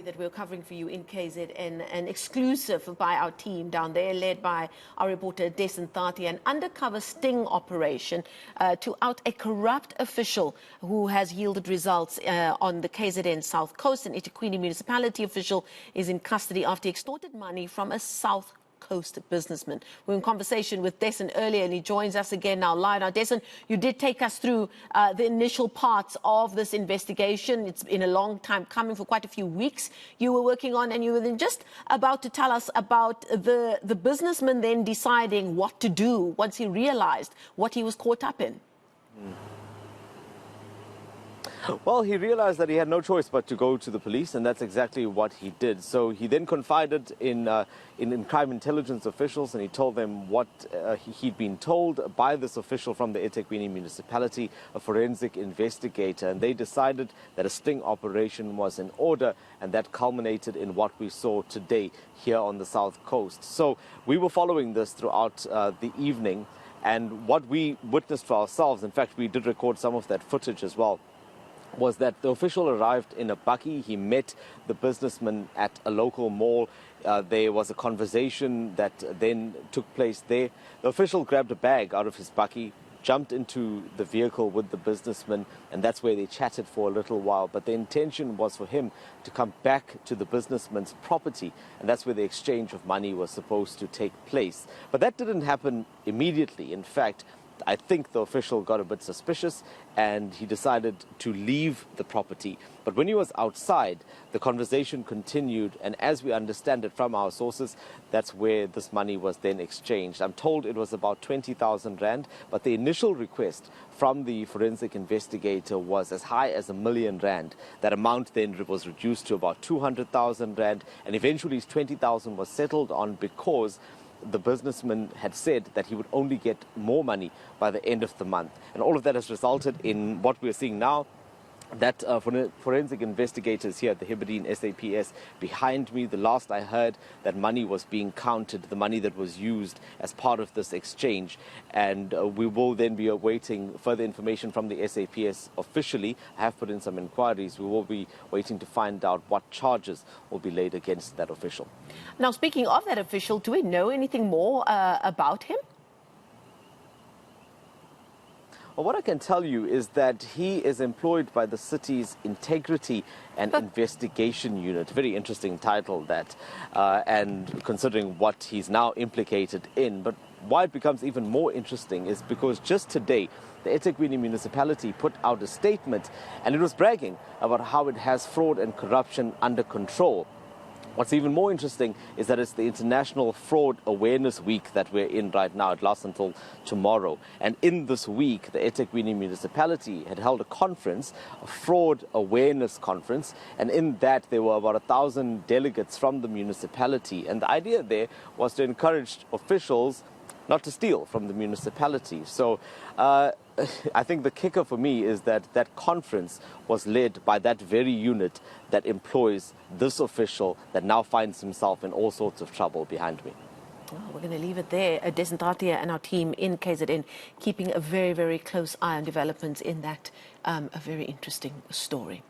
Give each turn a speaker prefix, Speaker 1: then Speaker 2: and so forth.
Speaker 1: that we're covering for you in KZN, an exclusive by our team down there, led by our reporter Dasen Thathiah, an undercover sting operation to out a corrupt official who has yielded results on the KZN South Coast. An eThekwini municipality official is in custody after he extorted money from a South Coast businessman. We're in conversation with Dasen earlier, and he joins us again now live. Now, Dasen, you did take us through the initial parts of this investigation. It's been a long time coming, for quite a few weeks you were working on, and you were then just about to tell us about the businessman then deciding what to do once he realized what he was caught up in.
Speaker 2: Well, he realized that he had no choice but to go to the police, and that's exactly what he did. So he then confided in crime intelligence officials, and he told them what he'd been told by this official from the eThekwini municipality, a forensic investigator, and they decided that a sting operation was in order, and that culminated in what we saw today here on the South Coast. So we were following this throughout the evening, and what we witnessed for ourselves, in fact, we did record some of that footage as well, was that the official arrived in a bakkie. He met the businessman at a local mall. There was a conversation that then took place there. The official grabbed a bag out of his bakkie, jumped into the vehicle with the businessman, and that's where they chatted for a little while. But the intention was for him to come back to the businessman's property, and that's where the exchange of money was supposed to take place. But that didn't happen immediately. In fact, I think the official got a bit suspicious and he decided to leave the property. But when he was outside, the conversation continued, and as we understand it from our sources, that's where this money was then exchanged. I'm told it was about 20,000 rand, but the initial request from the forensic investigator was as high as R1 million. That amount then was reduced to about 200,000 rand, and eventually 20,000 was settled on because the businessman had said that he would only get more money by the end of the month. And all of that has resulted in what we're seeing now, that forensic investigators here at the Hebridean SAPS behind me, the last I heard, that money was being counted, the money that was used as part of this exchange. And we will then be awaiting further information from the SAPS officially. I have put in some inquiries. We will be waiting to find out what charges will be laid against that official.
Speaker 1: Now, speaking of that official, do we know anything more about him?
Speaker 2: Well, what I can tell you is that he is employed by the city's Integrity and Investigation Unit. Very interesting title, that, and considering what he's now implicated in. But why it becomes even more interesting is because just today, the eThekwini municipality put out a statement, and it was bragging about how it has fraud and corruption under control. What's even more interesting is that it's the International Fraud Awareness Week that we're in right now. It lasts until tomorrow. And in this week, the eThekwini municipality had held a conference, a fraud awareness conference. And in that, there were about 1,000 delegates from the municipality. And the idea there was to encourage officials not to steal from the municipality. So I think the kicker for me is that that conference was led by that very unit that employs this official that now finds himself in all sorts of trouble behind me.
Speaker 1: Well, we're going to leave it there. Dasen Thathiah and our team in KZN keeping a very, very close eye on developments in that a very interesting story.